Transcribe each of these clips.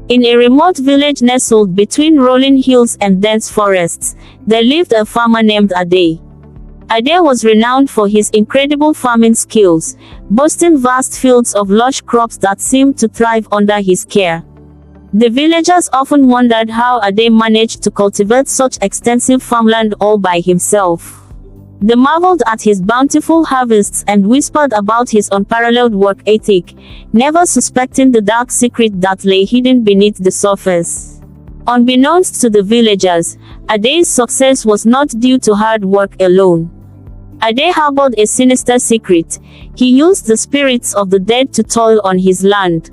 In a remote village nestled between rolling hills and dense forests, there lived a farmer named Ade. Ade was renowned for his incredible farming skills, boasting vast fields of lush crops that seemed to thrive under his care. The villagers often wondered how Ade managed to cultivate such extensive farmland all by himself. They marveled at his bountiful harvests and whispered about his unparalleled work ethic, never suspecting the dark secret that lay hidden beneath the surface. Unbeknownst to the villagers, Ade's success was not due to hard work alone. Ade harbored a sinister secret. He used the spirits of the dead to toil on his land.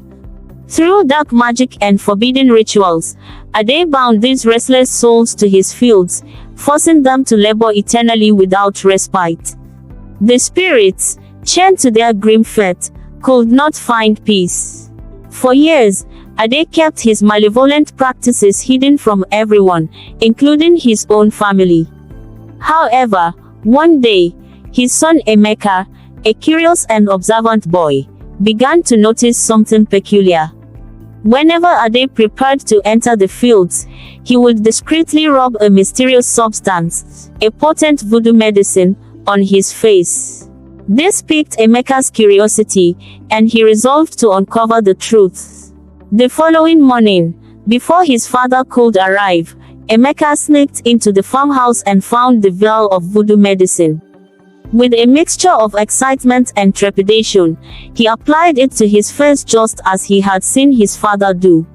Through dark magic and forbidden rituals, Ade bound these restless souls to his fields, forcing them to labor eternally without respite. The spirits, chained to their grim fate, could not find peace. For years, Ade kept his malevolent practices hidden from everyone, including his own family. However, one day, his son Emeka, a curious and observant boy, began to notice something peculiar. Whenever Ade prepared to enter the fields, he would discreetly rub a mysterious substance, a potent voodoo medicine, on his face. This piqued Emeka's curiosity, and he resolved to uncover the truth. The following morning, before his father could arrive, Emeka sneaked into the farmhouse and found the vial of voodoo medicine. With a mixture of excitement and trepidation, he applied it to his face just as he had seen his father do.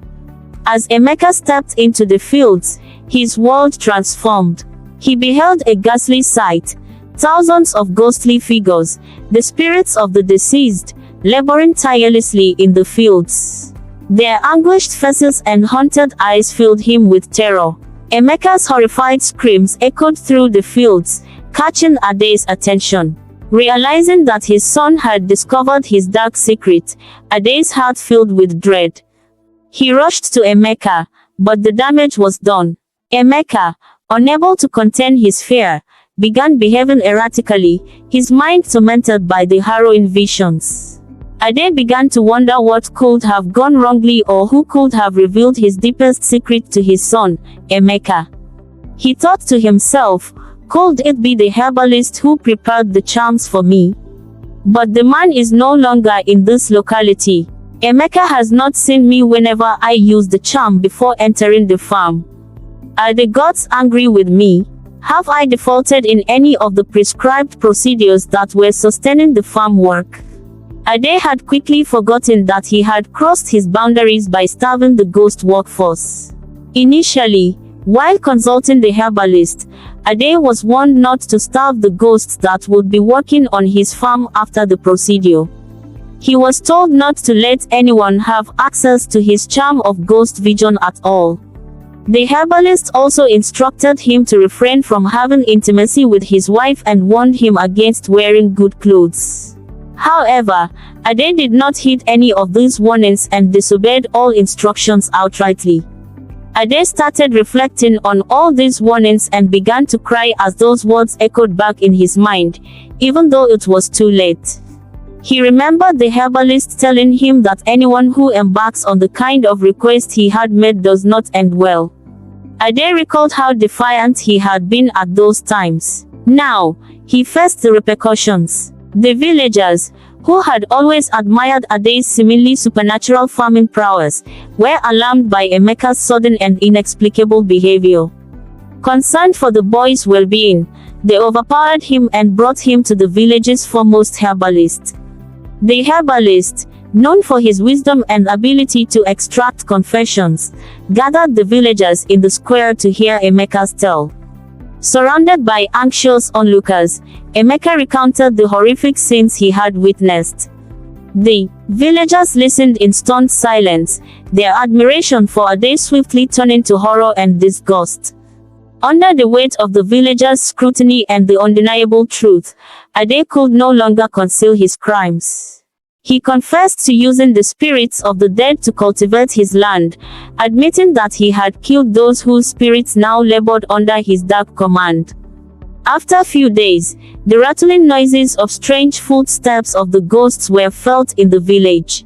As Emeka stepped into the fields, his world transformed. He beheld a ghastly sight: thousands of ghostly figures, the spirits of the deceased, laboring tirelessly in the fields. Their anguished faces and haunted eyes filled him with terror. Emeka's horrified screams echoed through the fields, catching Ade's attention. Realizing that his son had discovered his dark secret, Ade's heart filled with dread. He rushed to Emeka, but the damage was done. Emeka, unable to contain his fear, began behaving erratically, his mind tormented by the harrowing visions. Ade began to wonder what could have gone wrongly or who could have revealed his deepest secret to his son, Emeka. He thought to himself, could it be the herbalist who prepared the charms for me? But the man is no longer in this locality. Emeka has not seen me whenever I use the charm before entering the farm. Are the gods angry with me? Have I defaulted in any of the prescribed procedures that were sustaining the farm work? Ade had quickly forgotten that he had crossed his boundaries by starving the ghost workforce. Initially, while consulting the herbalist, Ade was warned not to starve the ghosts that would be working on his farm after the procedure. He was told not to let anyone have access to his charm of ghost vision at all. The herbalist also instructed him to refrain from having intimacy with his wife and warned him against wearing good clothes. However, Ade did not heed any of these warnings and disobeyed all instructions outrightly. Ade started reflecting on all these warnings and began to cry as those words echoed back in his mind, even though it was too late. He remembered the herbalist telling him that anyone who embarks on the kind of request he had made does not end well. Ade recalled how defiant he had been at those times. Now, he faced the repercussions. The villagers, who had always admired Ade's seemingly supernatural farming prowess, were alarmed by Emeka's sudden and inexplicable behavior. Concerned for the boy's well-being, they overpowered him and brought him to the village's foremost herbalist. The herbalist, known for his wisdom and ability to extract confessions, gathered the villagers in the square to hear Emeka's tale. Surrounded by anxious onlookers, Emeka recounted the horrific scenes he had witnessed. The villagers listened in stunned silence, their admiration for Ade swiftly turning to horror and disgust. Under the weight of the villagers' scrutiny and the undeniable truth, Ade could no longer conceal his crimes. He confessed to using the spirits of the dead to cultivate his land, admitting that he had killed those whose spirits now labored under his dark command. After a few days, the rattling noises of strange footsteps of the ghosts were felt in the village.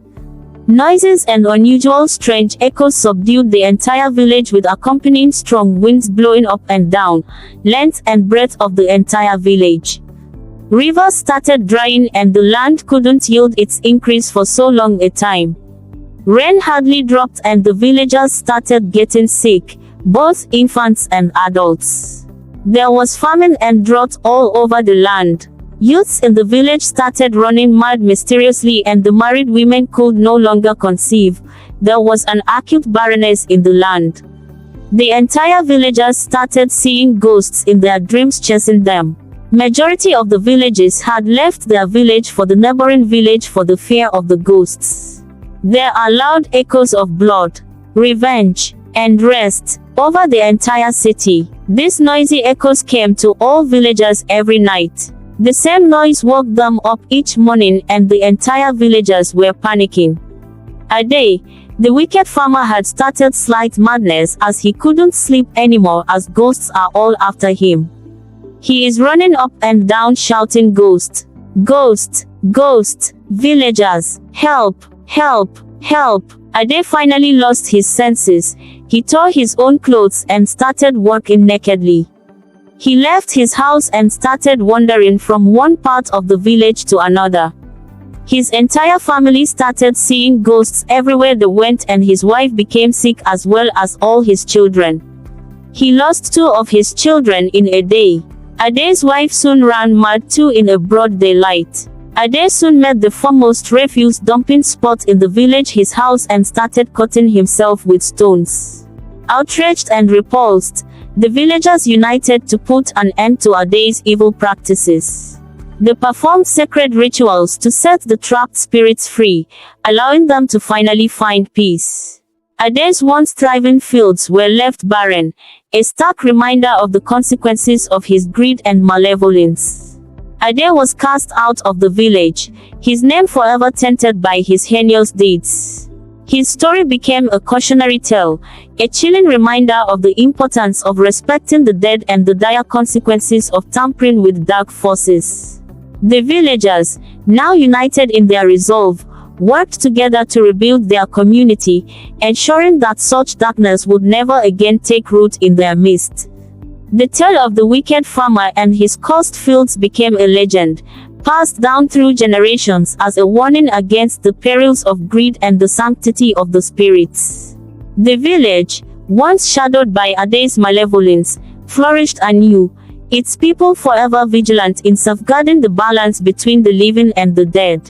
Noises and unusual strange echoes subdued the entire village, with accompanying strong winds blowing up and down, length and breadth of the entire village. Rivers started drying and the land couldn't yield its increase for so long a time. Rain hardly dropped and the villagers started getting sick, both infants and adults. There was famine and drought all over the land. Youths in the village started running mad mysteriously and the married women could no longer conceive. There was an acute barrenness in the land. The entire villagers started seeing ghosts in their dreams chasing them. Majority of the villages had left their village for the neighboring village for the fear of the ghosts. There are loud echoes of blood, revenge, and rest over the entire city. These noisy echoes came to all villagers every night. The same noise woke them up each morning and the entire villagers were panicking. A day, the wicked farmer had started slight madness as he couldn't sleep anymore, as ghosts are all after him. He is running up and down shouting, "Ghost! Ghost! Ghost! Villagers! Help! Help! Help!" Ade finally lost his senses. He tore his own clothes and started walking nakedly. He left his house and started wandering from one part of the village to another. His entire family started seeing ghosts everywhere they went and his wife became sick as well as all his children. He lost 2 of his children in a day. Ade's wife soon ran mad too in a broad daylight. Ade soon met the foremost refuse dumping spot in the village, his house, and started cutting himself with stones. Outraged and repulsed, the villagers united to put an end to Ade's evil practices. They performed sacred rituals to set the trapped spirits free, allowing them to finally find peace. Ade's once thriving fields were left barren, a stark reminder of the consequences of his greed and malevolence. Ade was cast out of the village, his name forever tainted by his heinous deeds. His story became a cautionary tale, a chilling reminder of the importance of respecting the dead and the dire consequences of tampering with dark forces. The villagers, now united in their resolve, worked together to rebuild their community, ensuring that such darkness would never again take root in their midst. The tale of the wicked farmer and his cursed fields became a legend, passed down through generations as a warning against the perils of greed and the sanctity of the spirits. The village, once shadowed by Ade's malevolence, flourished anew, its people forever vigilant in safeguarding the balance between the living and the dead.